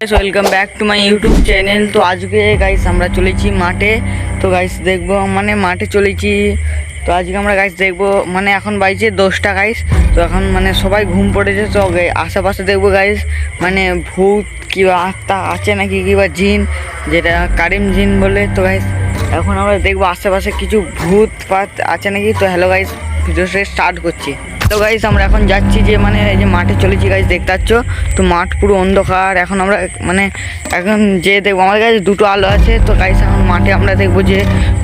Welcome back to my YouTube channel. তো আজকে guys আমরা চলেছি মাঠে। তো গাইস দেখবো মানে মাঠে চলেছি। তো আজকে আমরা গাইস দেখবো মানে এখন বাজছে 10টা গাইস। তো এখন মানে সবাই ঘুম পড়েছে। তো আশেপাশে দেখবো গাইস মানে ভূত কিংবা আত্মা আছে নাকি কিংবা জিন, যেটা কারিম জিন বলে। তো গাইস এখন আমরা দেখবো আশেপাশে কিছু ভূত পাত আছে নাকি। তো হ্যালো গাইস, ভিডিওটা স্টার্ট করছি। তো গাইস আমরা এখন যাচ্ছি যে মানে এই যে মাঠে চলেছি গাইস, দেখতে পাচ্ছ। তো মাঠ পুরো অন্ধকার। এখন আমরা মানে এখন যে দেখবো আমার কাছে দুটো আলো আছে। তো গাইস এখন মাঠে আমরা দেখবো যে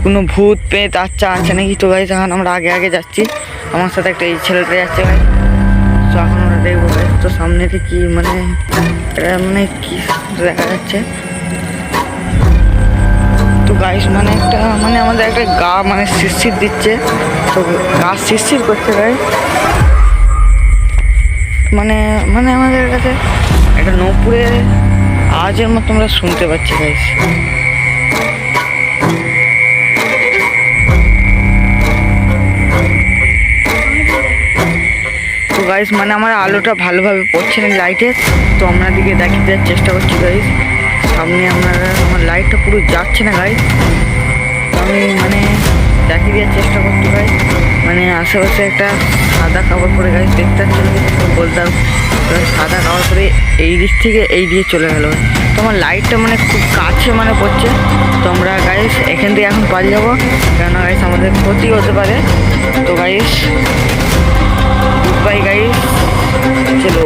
কোনো ভূত পেত আচ্ছা আছে নাকি। তো গাইস এখন আমরা আগে আগে যাচ্ছি, আমার সাথে একটা এই ছেলেটা যাচ্ছে গাইস। তো এখন আমরা দেখবো গাইস, তো সামনেতে কি মানে মানে কি দেখা যাচ্ছে। তো গাইস মানে একটা মানে আমাদের একটা গা মানে শিরশির দিচ্ছে। তো গা শিরশির করছে গাইস। মানে মানে আমাদের কাছে একটা নূপুরের আওয়াজের মতো আমরা শুনতে পাচ্ছি গাইস। তো গাইস মানে আমার আলোটা ভালোভাবে পড়ছে না লাইটের। তো আমরা দিকে দেখিয়ে দেওয়ার চেষ্টা করছি গাইস। সামনে আমার লাইটটা পুরো যাচ্ছে না গাইস। আমি মানে দেখিয়ে দেওয়ার চেষ্টা করছি গাইস। মানে আশেপাশে একটা সাদা কাপড় পরে গাইস দেখতে বলতাম। সাদা কাপড় পরে এই দিক থেকে এই দিয়ে চলে গেল। তো আমার লাইটটা মানে খুব কাছে মানে পড়ছে। তো আমরা গাইস এখান থেকে এখন পালিয়ে যাবো, কেননা গাইস আমাদের ক্ষতি হতে পারে। তো গাইস গুড বাই গাইস, চলো।